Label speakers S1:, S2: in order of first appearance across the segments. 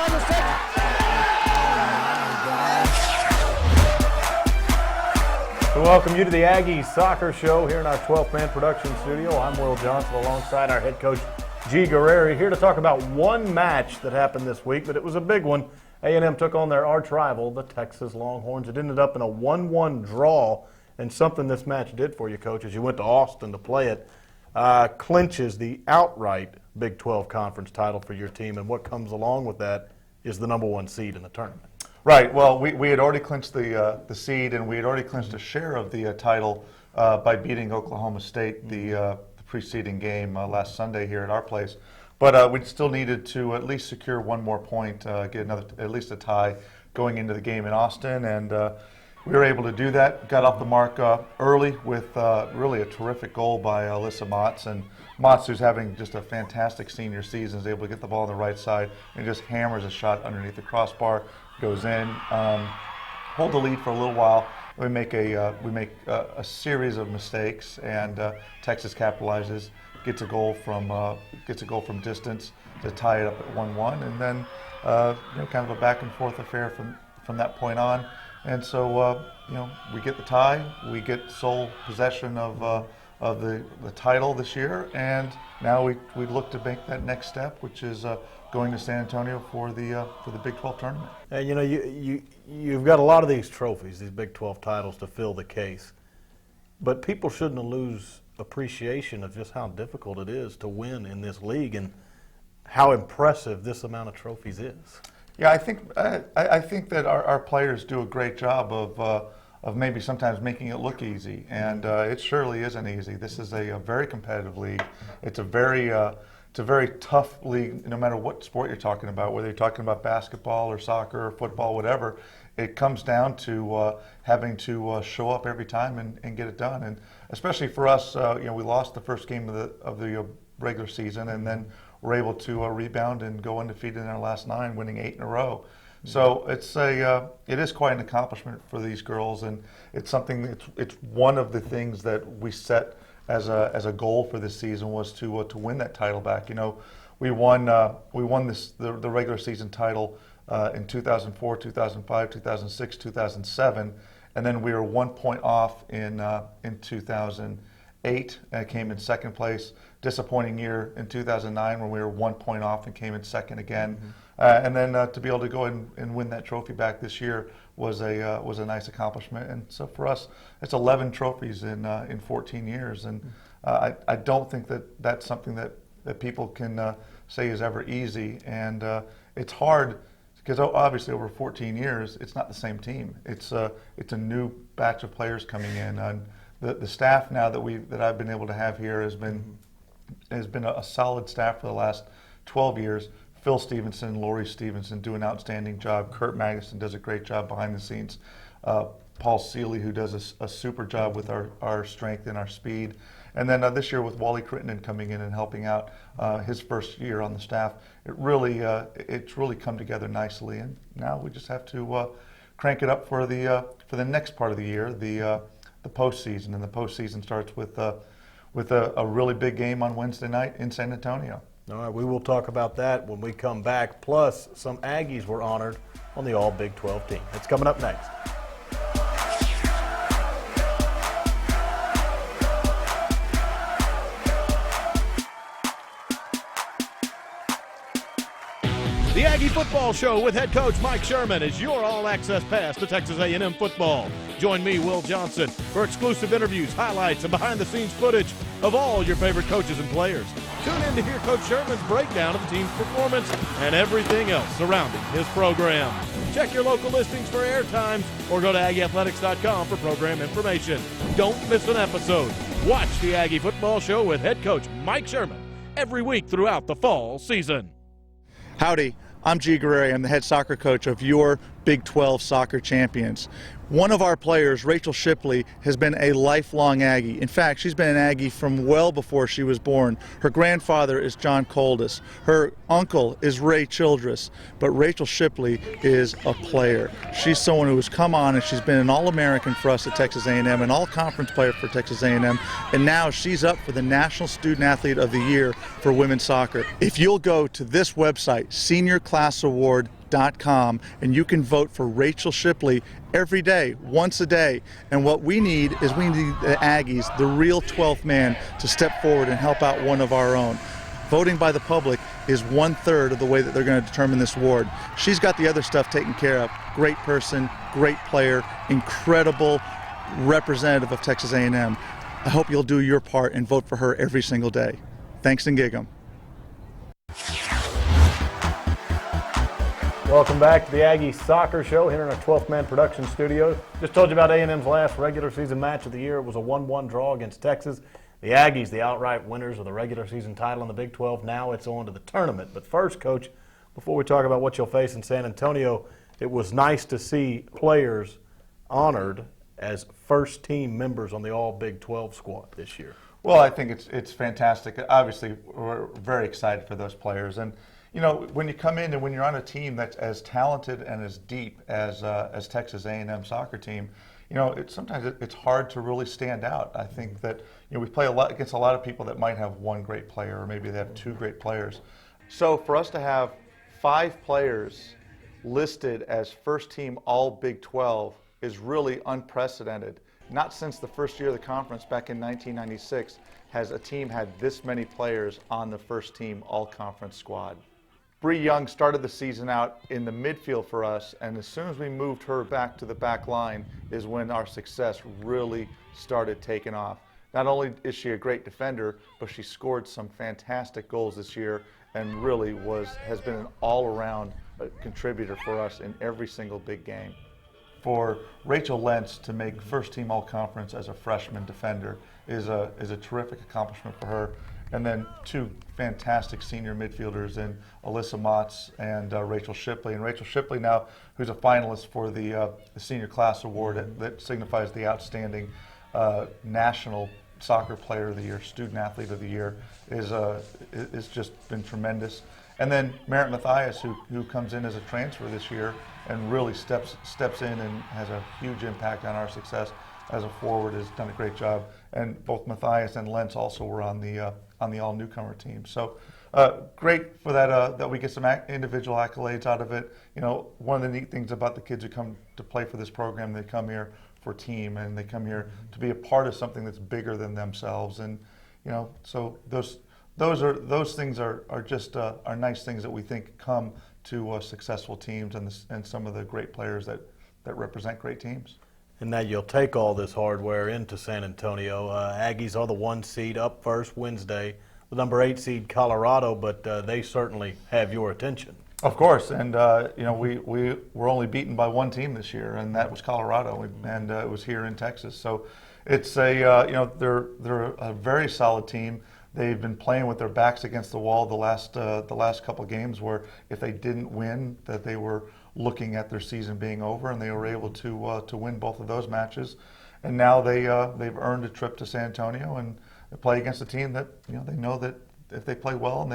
S1: around the 6. We welcome you to the Aggie Soccer Show here in our 12th-man production studio. I'm Will Johnson alongside our head coach, G. Guerreri, here to talk about one match that happened this week, but it was a big one. A&M took on their arch rival, the Texas Longhorns. It ended up in a 1-1 draw, and something this match did for you, Coach, as you went to Austin to play it, clinches the outright Big 12 conference title for your team, and what comes along with that is the #1 seed in the tournament.
S2: Right. Well, we had already clinched the seed, and we had already clinched a share of the title by beating Oklahoma State the preceding game last Sunday here at our place. But we still needed to at least secure one more point, get at least a tie going into the game in Austin, and we were able to do that. Got off the mark early with really a terrific goal by Alyssa Motz, and Motz, who's having just a fantastic senior season, is able to get the ball on the right side and just hammers a shot underneath the crossbar. Goes in, hold the lead for a little while. We make a series of mistakes, and Texas capitalizes, gets a goal from distance to tie it up at 1-1, and then kind of a back and forth affair from that point on. And so we get the tie, we get sole possession of the title this year, and now we look to make that next step, which is going to San Antonio for the Big 12 tournament.
S1: And you've got a lot of these trophies, these Big 12 titles to fill the case, but people shouldn't lose appreciation of just how difficult it is to win in this league and how impressive this amount of trophies is.
S2: Yeah, I think that our players do a great job of maybe sometimes making it look easy, and it surely isn't easy. This is a very competitive league. It's a very tough league, no matter what sport you're talking about, whether you're talking about basketball or soccer or football, whatever. It comes down to having to show up every time and get it done. And especially for us, we lost the first game of the regular season, and then we're able to rebound and go undefeated in our last 9, winning 8 in a row. So it is quite an accomplishment for these girls, and it's something. It's one of the things that we set as a goal for this season, was to win that title back. We won the regular season title in 2004, 2005, 2006, 2007, and then we were 1 point off in 2008 and came in second place. Disappointing year in 2009 when we were 1 point off and came in second again. And then to be able to go and win that trophy back this year was a nice accomplishment. And so for us, it's 11 trophies in 14 years. And I don't think that's something that people can say is ever easy. And it's hard because obviously over 14 years, it's not the same team. It's a new batch of players coming in. And the staff now that I've been able to have here has been a solid staff for the last 12 years. Phil Stevenson, Lori Stevenson do an outstanding job. Kurt Magnuson does a great job behind the scenes. Paul Seeley, who does a super job with our strength and our speed. And then this year with Wally Crittenden coming in and helping out his first year on the staff, it's really come together nicely. And now we just have to crank it up for the next part of the year, the postseason. And the postseason starts with a really big game on Wednesday night in San Antonio.
S1: All right, we will talk about that when we come back. Plus, some Aggies were honored on the All-Big 12 team. It's coming up next. The Aggie Football Show with head coach Mike Sherman is your all-access pass to Texas A&M football. Join me, Will Johnson, for exclusive interviews, highlights, and behind-the-scenes footage of all your favorite coaches and players. Tune in to hear Coach Sherman's breakdown of the team's performance and everything else surrounding his program. Check your local listings for air times or go to AggieAthletics.com for program information. Don't miss an episode. Watch the Aggie Football Show with head coach Mike Sherman every week throughout the fall season.
S3: Howdy, I'm G. Guerreri. I'm the head soccer coach of your Big 12 soccer champions. One of our players, Rachel Shipley, has been a lifelong Aggie. In fact, she's been an Aggie from well before she was born. Her grandfather is John Coldis. Her uncle is Ray Childress. But Rachel Shipley is a player. She's someone who has come on and she's been an All-American for us at Texas A&M, an All-Conference player for Texas A&M, and now she's up for the National Student Athlete of the Year for women's soccer. If you'll go to this website, seniorclassaward.com, and you can vote for Rachel Shipley every day, once a day. And what we need is we need the Aggies, the real 12th man, to step forward and help out one of our own. Voting by the public is 1/3 of the way that they're going to determine this award. She's got the other stuff taken care of. Great person, great player, incredible representative of Texas A&M. I hope you'll do your part and vote for her every single day. Thanks and gig 'em.
S1: Welcome back to the Aggie Soccer Show here in our 12th Man production studio. Just told you about A&M's last regular season match of the year. It was a 1-1 draw against Texas. The Aggies, the outright winners of the regular season title in the Big 12. Now it's on to the tournament. But first, Coach, before we talk about what you'll face in San Antonio, it was nice to see players honored as first-team members on the All-Big 12 squad this year.
S2: Well, I think it's fantastic. Obviously, we're very excited for those players. And you know, when you come in and when you're on a team that's as talented and as deep as Texas A&M soccer team, you know, sometimes it's hard to really stand out. I think that, you know, we play a lot against a lot of people that might have one great player or maybe they have two great players. So for us to have 5 players listed as first team all Big 12 is really unprecedented. Not since the first year of the conference back in 1996 has a team had this many players on the first team all conference squad. Bree Young started the season out in the midfield for us, and as soon as we moved her back to the back line is when our success really started taking off. Not only is she a great defender, but she scored some fantastic goals this year and really has been an all-around contributor for us in every single big game. For Rachel Lentz to make first team all-conference as a freshman defender is a terrific accomplishment for her. And then 2 fantastic senior midfielders in Alyssa Motz and Rachel Shipley. And Rachel Shipley now, who's a finalist for the Senior Class Award that signifies the outstanding National Soccer Player of the Year, Student Athlete of the Year, is just been tremendous. And then Merritt Mathias, who comes in as a transfer this year and really steps in and has a huge impact on our success as a forward, has done a great job. And both Mathias and Lentz also were on the all-newcomer team. So great for that we get some individual accolades out of it. You know, one of the neat things about the kids who come to play for this program, they come here for team and they come here to be a part of something that's bigger than themselves. And you know, so those things are just are nice things that we think come to successful teams and some of the great players that represent great teams.
S1: And now you'll take all this hardware into San Antonio. Aggies are the 1 seed up first Wednesday, the number 8 seed Colorado, but they certainly have your attention.
S2: Of course, and you know, we were only beaten by 1 team this year, and that was Colorado, and it was here in Texas. So it's you know, they're a very solid team. They've been playing with their backs against the wall the last couple of games, where if they didn't win, that they were looking at their season being over, and they were able to win both of those matches. And now they've earned a trip to San Antonio and they play against a team that, you know, they know that if they play well and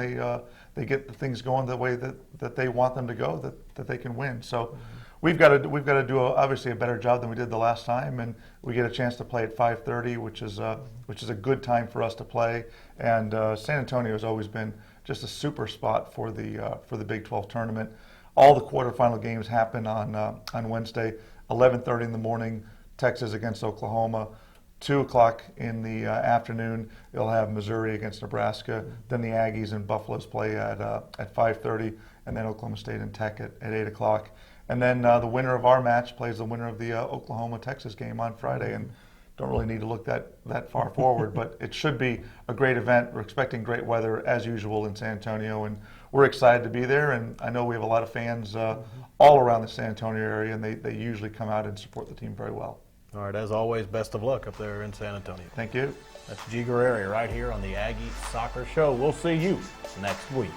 S2: they get the things going the way that they want them to go, that they can win. So we've got to do obviously a better job than we did the last time, and we get a chance to play at 5:30, which is a good time for us to play. And San Antonio has always been just a super spot for the Big 12 tournament. All the quarterfinal games happen on Wednesday, 11:30 in the morning, Texas against Oklahoma. 2 o'clock in the afternoon, you'll have Missouri against Nebraska. Then the Aggies and Buffaloes play at 5:30, and then Oklahoma State and Tech at 8 o'clock. And then the winner of our match plays the winner of the Oklahoma-Texas game on Friday. And don't really need to look that far forward, but it should be a great event. We're expecting great weather as usual in San Antonio, and we're excited to be there. And I know we have a lot of fans all around the San Antonio area, and they usually come out and support the team very well.
S1: All right, as always, best of luck up there in San Antonio.
S2: Thank you.
S1: That's G. Guerreri right here on the Aggie Soccer Show. We'll see you next week.